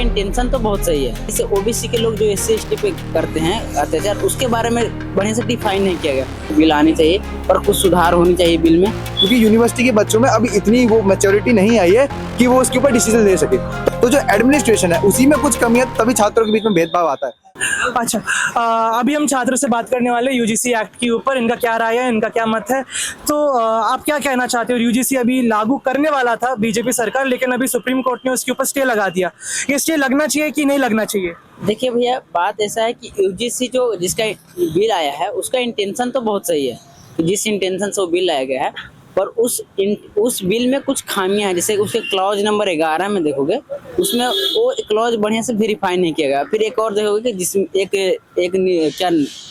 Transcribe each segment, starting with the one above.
Intention तो बहुत सही है। जैसे ओबीसी के लोग जो एससी एसटी पे करते हैं अत्याचार, उसके बारे में बढ़िया से डिफाइन नहीं किया गया। बिल आनी चाहिए और कुछ सुधार होनी चाहिए बिल में, क्योंकि यूनिवर्सिटी के बच्चों में अभी इतनी वो मैच्योरिटी नहीं आई है कि वो उसके ऊपर डिसीजन ले सके। तो जो एडमिनिस्ट्रेशन है उसी में कुछ कमी है, तभी छात्रों के बीच में भेदभाव आता है। अच्छा, अभी हम छात्रों से बात करने वाले यूजीसी एक्ट के ऊपर, इनका क्या राय है, इनका क्या मत है। तो आप क्या कहना चाहते हो? यूजीसी अभी लागू करने वाला था बीजेपी सरकार, लेकिन अभी सुप्रीम कोर्ट ने उसके ऊपर स्टे लगा दिया। ये स्टे लगना चाहिए कि नहीं लगना चाहिए? देखिए भैया, बात ऐसा है कि यूजीसी जो जिसका बिल आया है उसका इंटेंशन तो बहुत सही है, जिस इंटेंशन से वो बिल लाया गया है, पर उस बिल में कुछ खामियां हैं। जैसे उसके क्लॉज नंबर 11 में देखोगे, उसमें वो क्लॉज बढ़िया से वेरीफाई नहीं किया गया। फिर एक और देखोगे कि जिसमें एक क्या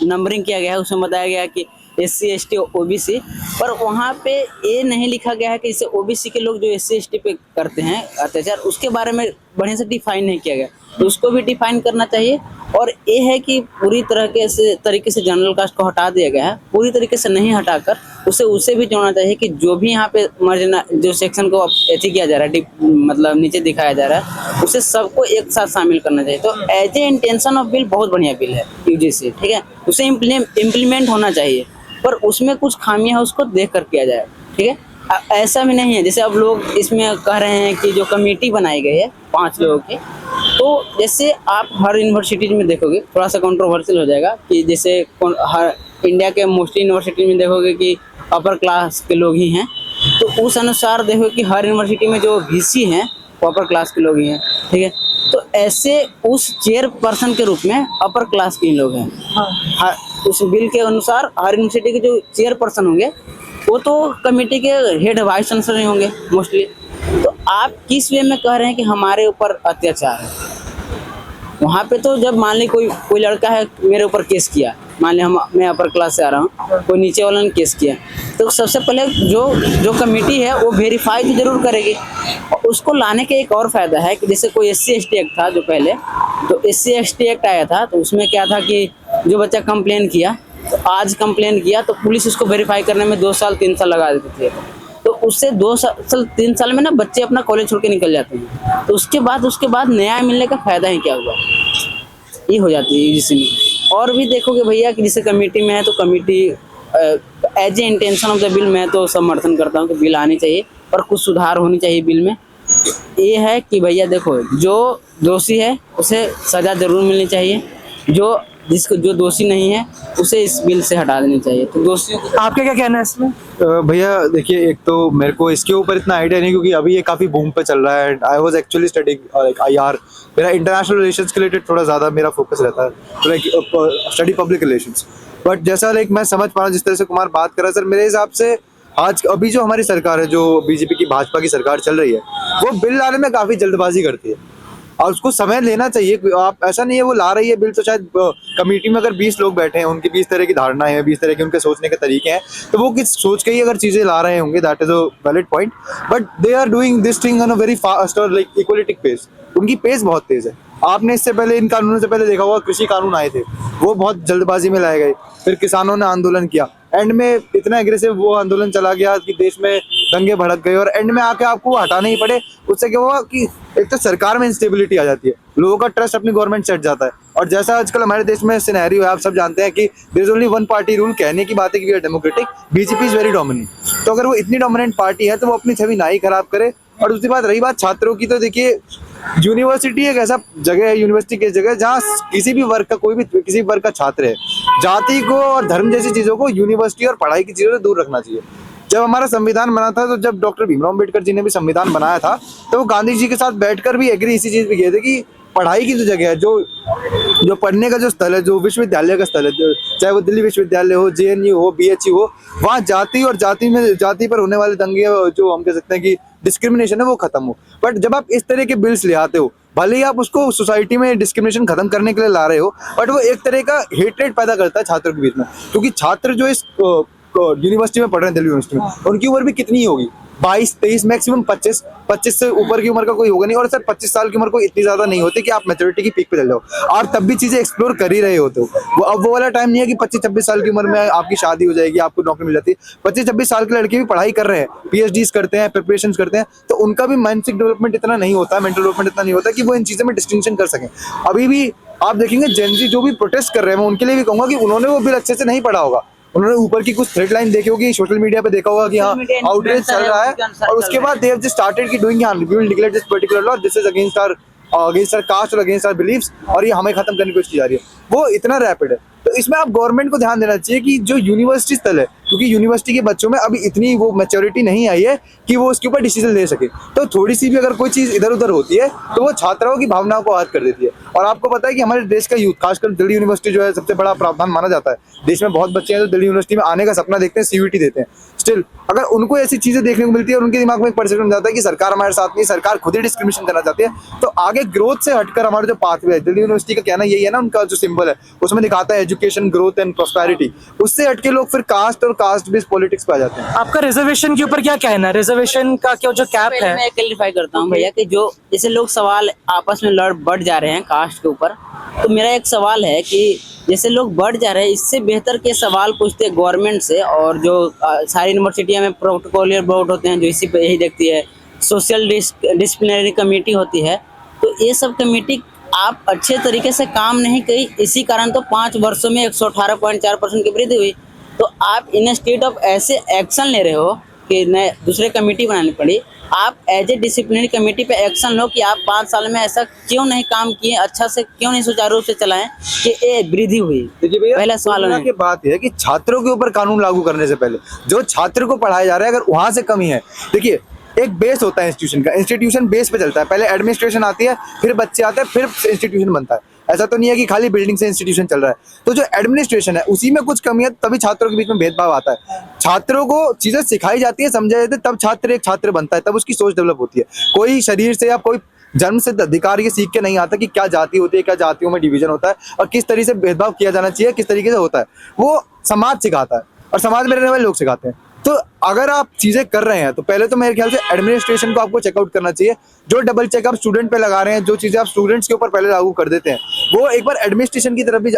नंबरिंग किया गया है, उसमें बताया गया है कि एससी एसटी ओबीसी, पर वहाँ पे ये नहीं लिखा गया है कि जैसे ओबीसी के लोग जो एससी एसटी पे करते हैं अत्याचार, उसके बारे में बढ़िया से डिफाइन नहीं किया गया। तो उसको भी डिफाइन करना चाहिए। और ये है कि पूरी तरीके से जनरल कास्ट को हटा दिया गया है, पूरी तरीके से नहीं हटाकर उसे भी जोड़ना चाहिए कि जो भी यहाँ पे जो सेक्शन को ऐसे किया जा रहा है, मतलब नीचे दिखाया जा रहा है, उसे सबको एक साथ शामिल करना चाहिए। तो as a intention of bill बहुत बढ़िया बिल है यूजीसी, ठीक है, उसे इम्प्लीमेंट होना चाहिए, पर उसमें कुछ खामियां है, उसको देख कर किया जाए, ठीक है। ऐसा भी नहीं है जैसे अब लोग इसमें कह रहे हैं कि जो कमेटी बनाई गई है 5 लोगों की, तो जैसे आप हर यूनिवर्सिटी में देखोगे, थोड़ा सा कंट्रोवर्शियल हो जाएगा कि जैसे हर इंडिया के मोस्टली यूनिवर्सिटी में देखोगे कि अपर क्लास के लोग ही हैं, तो उस अनुसार देखो कि हर यूनिवर्सिटी में जो वीसी हैं वो अपर क्लास के लोग ही हैं, ठीक है। तो ऐसे उस चेयरपर्सन के रूप में अपर क्लास के लोग हैं। हाँ, उस बिल के अनुसार हर यूनिवर्सिटी के जो चेयरपर्सन होंगे वो तो कमेटी के हेड वाइस चांसलर ही होंगे मोस्टली। तो आप किस वे में कह रहे हैं कि हमारे ऊपर अत्याचार है? वहाँ पे तो जब मान ली कोई लड़का है मेरे ऊपर केस किया, मान ली मैं अपर क्लास से आ रहा हूँ, कोई नीचे वाला ने केस किया, तो सबसे पहले जो कमेटी है वो वेरीफाई तो जरूर करेगी। और उसको लाने के एक और फायदा है कि जैसे कोई एससी एसटी एक्ट था जो पहले, तो एससी एसटी एक्ट आया था, तो उसमें क्या था कि जो बच्चा कंप्लेन किया, तो आज कंप्लेन किया तो पुलिस उसको वेरीफाई करने में 2 साल 3 साल लगा देते थे। तो उससे 2 साल 3 साल में ना बच्चे अपना कॉलेज छोड़ के निकल जाते हैं। तो उसके बाद न्याय मिलने का फायदा ही क्या हुआ, ये हो जाती है यूजीसी में। और भी देखोगे भैया कि जैसे कमेटी में है, तो committee as a intention of the bill मैं तो समर्थन करता हूँ कि बिल आनी चाहिए और कुछ सुधार होनी चाहिए बिल में। ये है कि भैया देखो, जो दोषी है उसे सज़ा जरूर मिलनी चाहिए, जो दोषी नहीं है उसे इस बिल से हटा देनी चाहिए। तो दोषियों को आपका क्या कहना है इसमें? भैया देखिए, एक तो मेरे को इसके ऊपर इतना आइडिया नहीं, क्योंकि अभी ये काफ़ी बूम पे चल रहा है। I was actually studying IR, मेरा इंटरनेशनल रिलेशंस के रिलेटेड थोड़ा ज़्यादा मेरा फोकस रहता है, तो like study public relations. But जैसा लाइक मैं समझ पा रहा हूँ, जिस तरह से कुमार बात कर रहा है, सर मेरे हिसाब से आज अभी जो हमारी सरकार है, जो बीजेपी की भाजपा की सरकार चल रही है, वो बिल लाने में काफ़ी जल्दबाजी करती है और उसको समय लेना चाहिए। आप ऐसा नहीं है वो ला रही है बिल, तो शायद कमेटी में अगर 20 लोग बैठे हैं, उनकी 20 तरह की धारणाएं हैं, 20 तरह के उनके सोचने के तरीके हैं, तो वो किस सोच के ही अगर चीज़ें ला रहे होंगे, that is a valid point. But they are doing this thing on a very fast और लाइक इक्वलिटिक पेस। उनकी पेस बहुत तेज है। आपने इससे पहले, इन कानूनों से पहले देखा होगा, कृषि कानून आए थे, वो बहुत जल्दबाजी में लाए गए। फिर किसानों ने आंदोलन किया, एंड में इतना एग्रेसिव वो आंदोलन चला गया कि देश में दंगे भड़क गए, और एंड में आके आपको हटाने ही पड़े। उससे क्या हुआ कि एक तो सरकार में इंस्टेबिलिटी आ जाती है, लोगों का ट्रस्ट अपनी गवर्नमेंट से हट जाता है। और जैसा आजकल हमारे देश में सिनेरियो है, आप सब जानते हैं कि there is only one party rule. कहने की बात है कि we are democratic, BJP is very dominant. तो अगर वो इतनी डोमिनेंट पार्टी है तो वो अपनी छवि ना ही खराब करे। और दूसरी बात, रही बात छात्रों की, तो देखिए यूनिवर्सिटी एक ऐसा जगह है, यूनिवर्सिटी की जगह जहाँ किसी भी वर्ग का किसी भी वर्ग का छात्र है, जाति को और धर्म जैसी चीजों को यूनिवर्सिटी और पढ़ाई की चीजों से दूर रखना चाहिए। जब हमारा संविधान बना था, तो जब डॉक्टर भीमराव अम्बेडकर जी ने भी संविधान बनाया था, तो वो गांधी जी के साथ बैठकर भी एग्री इसी चीज पे किए थे कि पढ़ाई की जो जगह है, जो पढ़ने का जो स्थल है, जो विश्वविद्यालय का स्थल है, चाहे वो दिल्ली विश्वविद्यालय हो, JNU हो, BHU हो, वहाँ जाति पर होने वाले दंगे, जो हम कह सकते हैं कि डिस्क्रिमिनेशन है, वो खत्म हो। बट जब आप इस तरह के बिल्स ले आते हो, भले ही आप उसको सोसाइटी में डिस्क्रिमिनेशन खत्म करने के लिए ला रहे हो, बट वो एक तरह का हेटरेट पैदा करता है छात्रों के बीच में। क्योंकि छात्र जो इस यूनिवर्सिटी में पढ़ रहे हैं, दिल्ली यूनिवर्सिटी में, उनकी उम्र भी कितनी होगी, 22-23 मैक्सिमम 25 से ऊपर की उम्र का कोई होगा नहीं। और सर 25 साल की उम्र को इतनी ज्यादा नहीं होती कि आप मैच्योरिटी की पीक पे चल जाओ, और तब भी चीजें एक्सप्लोर कर ही रहे होते हो। वो अब वो वाला टाइम नहीं है कि 25-26 साल की उम्र में आपकी शादी हो जाएगी, आपको नौकरी मिल जाती है। 25-26 साल के लड़के भी पढ़ाई कर रहे हैं, PhDs करते हैं, प्रिपरेशन करते हैं, तो उनका भी मानसिक डेवलपमेंट इतना नहीं होता, मेंटल डेवलपमेंट इतना नहीं होता कि वो इन चीजों में डिस्टिंक्शन कर सकें। अभी भी आप देखेंगे जेन ज़ी जो भी प्रोटेस्ट कर रहे हैं, मैं उनके लिए भी कहूंगा कि उन्होंने वो बिल अच्छे से नहीं पढ़ा होगा। उन्होंने ऊपर की कुछ थ्रेड लाइन देखी होगी, सोशल मीडिया पे देखा होगा कि हाँ आउटरीच चल रहा है, और उसके बाद दे हैव जस्ट स्टार्टेड की डूइंग, हाँ we will declare this particular law, this is against our caste और अगेंस्ट आवर बिलीव्स, और ये हमें खत्म करने की कोशिश की जा रही है। वो इतना रैपिड है, तो इसमें आप गवर्नमेंट को ध्यान देना चाहिए कि जो यूनिवर्सिटी स्थल है, क्योंकि यूनिवर्सिटी के बच्चों में अभी इतनी वो मैच्योरिटी नहीं आई है कि वो उसके ऊपर डिसीजन ले सके। तो थोड़ी सी भी अगर कोई चीज़ इधर उधर होती है तो वो छात्राओं की भावनाओं को आहत कर देती है। और आपको पता है कि हमारे देश का यूथ, खासकर दिल्ली यूनिवर्सिटी जो है सबसे बड़ा प्रावधान माना जाता है। देश में बहुत बच्चे हैं जो दिल्ली यूनिवर्सिटी में आने का सपना देखते हैं, CUET देते हैं। स्टिल अगर उनको ऐसी चीज़ें देखने को मिलती है और उनके दिमाग में एक परसेप्शन बन जाता है कि सरकार हमारे साथ नहीं, सरकार खुद ही डिस्क्रिमिनेशन करना चाहती है, तो आगे ग्रोथ से हटकर हमारा जो पाथवे है, दिल्ली यूनिवर्सिटी का कहना यही है ना, उनका जो सिंबल है उसमें दिखाता है एजुकेशन, ग्रोथ एंड प्रॉस्पेरिटी, उससे हटके लोग फिर कास्ट और कास्ट बेस्ड पॉलिटिक्स पे आ जाते हैं। आपका रिजर्वेशन के ऊपर क्या कहना है? रिजर्वेशन का क्या जो कैप पहले है? मैं क्लियरिफाई करता हूँ भैया कि जो जैसे लोग सवाल आपस में बढ़ जा रहे हैं कास्ट के ऊपर, तो मेरा एक सवाल है कि जैसे लोग बढ़ जा रहे हैं, इससे बेहतर के सवाल पूछते हैं गवर्नमेंट से, और जो सारी यूनिवर्सिटियों में प्रोटोकॉलियर बोर्ड होते हैं जो इसी पे यही देखती है, सोशल डिसिप्लिनरी कमेटी होती है, तो ये सब कमेटी आप अच्छे तरीके से काम नहीं करी, इसी कारण तो 5 वर्षों में 118.4% की वृद्धि हुई। तो आप इन स्टेट ऑफ ऐसे एक्शन ले रहे हो कि नए दूसरे कमेटी बनानी पड़ी, आप एज ए डिसिप्लिनरी कमेटी पे एक्शन लो कि आप 5 साल में ऐसा क्यों नहीं काम किए, अच्छा से क्यों नहीं सुचारू रूप से चलाएं कि ये वृद्धि हुई। देखिए भैया, पहला सवाल है की बात यह है कि छात्रों के ऊपर कानून लागू करने से पहले जो छात्र को पढ़ाया जा रहा है, अगर वहां से कमी है, देखिए एक बेस होता है इंस्टीट्यूशन का, इंस्टीट्यूशन बेस पे चलता है, पहले एडमिनिस्ट्रेशन आती है, फिर बच्चे आते हैं, फिर इंस्टीट्यूशन बनता है। ऐसा तो नहीं है कि खाली बिल्डिंग से इंस्टीट्यूशन चल रहा है। तो जो एडमिनिस्ट्रेशन है उसी में कुछ कमी है, तभी छात्रों के बीच में भेदभाव आता है। छात्रों को चीजें सिखाई जाती है, समझाई जाती है, तब छात्र एक छात्र बनता है, तब उसकी सोच डेवलप होती है। कोई शरीर से या कोई जन्म से अधिकार ये सीख के नहीं आता कि क्या जाति होती है, क्या जातियों में डिवीजन होता है, और किस तरीके से भेदभाव किया जाना चाहिए, किस तरीके से होता है, वो समाज सिखाता है और समाज में रहने वाले लोग सिखाते हैं। तो अगर आप चीजें कर रहे हैं तो पहले तो मेरे ख्याल से एडमिनिस्ट्रेशन को आपको चेकआउट करना चाहिए। जो डबल चेकअप स्टूडेंट पे लगा रहे हैं, जो चीजें आप स्टूडेंट्स के ऊपर पहले लागू कर देते हैं, वो एक बार एडमिनिस्ट्रेशन की तरफ भी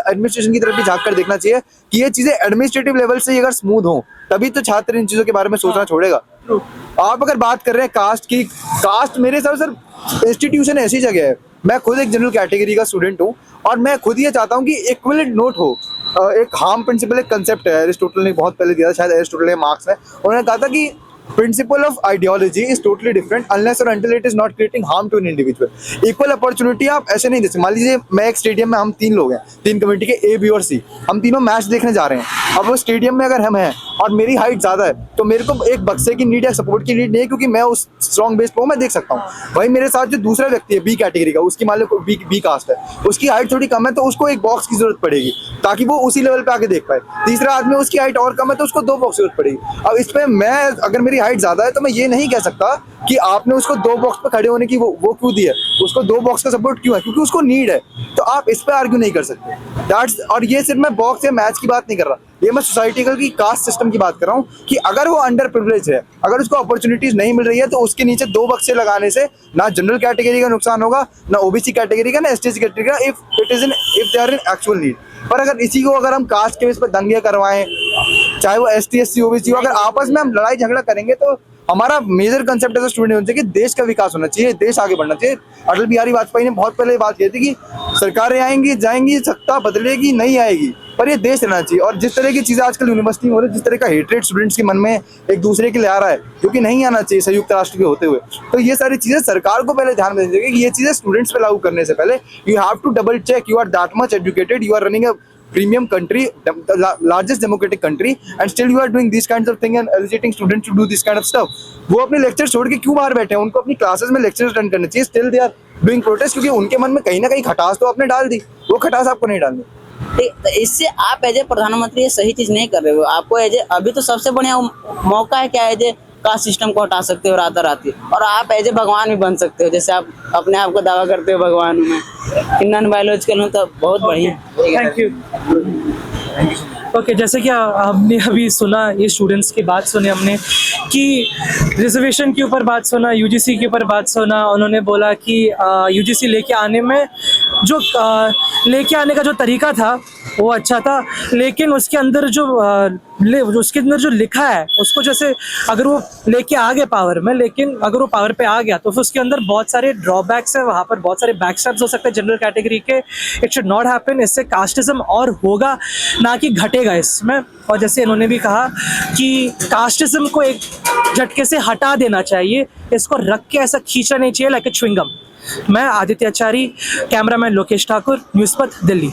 झांक कर देखना चाहिए कि ये चीजें एडमिनिस्ट्रेटिव लेवल से अगर स्मूथ हो, तभी तो छात्र इन चीजों के बारे में सोचना छोड़ेगा। आप अगर बात कर रहे हैं कास्ट की, कास्ट मेरे हिसाब से सर इंस्टीट्यूशन ऐसी जगह है, मैं खुद एक जनरल कैटेगरी का स्टूडेंट हूँ और मैं खुद ये चाहता हूँ कि इक्विवेलेंट नोट हो। एक हार्म प्रिंसिपल एक कंसेप्ट है, एरिस्टोटल ने बहुत पहले दिया था, शायद एरिस्टोटल या मार्क्स ने, उन्होंने कहा था कि principle of ideology is totally different unless और until it is not creating harm to an individual. Equal opportunity आप ऐसे नहीं दे सकते। मान लीजिए मैं एक स्टेडियम में, हम 3 लोग हैं, 3 कमेटी के A, B और C, हम तीनों मैच देखने जा रहे हैं। अब वो स्टेडियम में अगर हम हैं और मेरी हाइट ज्यादा है तो मेरे को एक बक्से की नीड या सपोर्ट की नीड नहीं है, क्योंकि मैं उस स्ट्रॉन्ग बेस पर मैं देख सकता हूँ। भाई मेरे साथ जो दूसरा व्यक्ति है B कैटेगरी का, उसकी मान लो बी कास्ट है, उसकी हाइट थोड़ी कम है तो उसको एक बॉक्स की जरूरत पड़ेगी ताकि वो उसी लेवल पे आके देख पाए। तीसरा आदमी उसकी हाइट और कम है तो उसको 2 बॉक्स की जरूरत पड़ेगी। अब इस पे मैं अगर मेरी हाइट ज्यादा है तो मैं ये नहीं कह सकता कि आपने उसको 2 बॉक्स पे खड़े होने की वो क्यों दी है, उसको 2 बॉक्स का सपोर्ट क्यों है, क्योंकि उसको नीड है। तो आप इस पे आर्ग्यू नहीं कर सकते। दैट्स, और ये सिर्फ मैं बॉक्स या मैच की बात नहीं कर रहा, ये मैं सोसाइटिकल की कास्ट सिस्टम की बात कर रहा हूँ कि अगर वो अंडर प्रिविलेज है, अगर उसको अपॉर्चुनिटीज नहीं मिल रही है, तो उसके नीचे 2 बक्से लगाने से ना जनरल कैटेगरी का नुकसान होगा, ना OBC कैटेगरी का, ना ST कैटेगरी का, if they are in actual need. पर अगर इसी को अगर हम कास्ट के बेस पर दंगे करवाएं, चाहे वो ST SC OBC हो, अगर आपस में हम लड़ाई झगड़ा करेंगे, तो हमारा मेजर कंसेप्ट एज स्टूडेंट होना चाहिए कि देश का विकास होना चाहिए, देश आगे बढ़ना चाहिए। अटल बिहारी वाजपेयी ने बहुत पहले बात की थी कि सरकारें आएंगी जाएंगी, सत्ता बदलेगी नहीं आएगी, पर ये देश रहना चाहिए। और जिस तरह की चीजें आजकल यूनिवर्सिटी में हो रही है, जिस तरह का हेट्रेड स्टूडेंट्स के मन में एक दूसरे के लिए आ रहा है, जो कि नहीं आना चाहिए संयुक्त राष्ट्र के होते हुए, तो ये सारी चीजें सरकार को पहले ध्यान देनी चाहिए कि ये चीजें स्टूडेंट्स पे लागू करने से पहले you have to double check you are that much educated, you are running a premium country, the largest democratic country, and still you are doing these kinds of thing and eliciting students to do this kind of stuff. वो अपने lecture छोड़ के क्यों बाहर बैठे हैं? उनको अपनी क्लासेस में लेक्चर अटेंड करने चाहिए। Still they are doing protest, क्योंकि उनके मन में कहीं ना कहीं खटास तो आपने डाल दी, वो खटास आपको नहीं डालनी। तो इससे आप एज ए प्रधानमंत्री ये सही चीज नहीं कर रहे हो। आपको एज ए अभी तो सबसे बढ़िया मौका है क्या, एज ए कास्ट सिस्टम को हटा सकते हो राताराती, और आप एज ए भगवान भी बन सकते हो, जैसे आप अपने आप को दावा करते हो भगवान में। नॉन बायोलॉजिकल हूँ तो बहुत बढ़िया। Thank you. ओके जैसे कि हमने अभी सुना, ये स्टूडेंट्स की बात सुनी हमने कि रिजर्वेशन के ऊपर बात सुना, यूजीसी के ऊपर बात सुना। उन्होंने बोला कि यूजीसी लेके आने में जो लेके आने का जो तरीका था वो अच्छा था, लेकिन उसके अंदर उसके अंदर जो लिखा है उसको, जैसे अगर वो लेके आ गए पावर में, लेकिन अगर वो पावर पे आ गया तो फिर उसके अंदर बहुत सारे ड्रॉबैक्स है, वहाँ पर बहुत सारे बैकस्टैब्स हो सकते हैं जनरल कैटेगरी के। It should not happen. इससे कास्टिज्म और होगा ना कि घटेगा इसमें। और जैसे इन्होंने भी कहा कि कास्टिज्म को एक झटके से हटा देना चाहिए, इसको रख के ऐसा खींचना नहीं चाहिए लाइक ए च्युइंगम। मैं आदित्य आचारी, कैमरामैन लोकेश ठाकुर, न्यूज़ पथ, दिल्ली।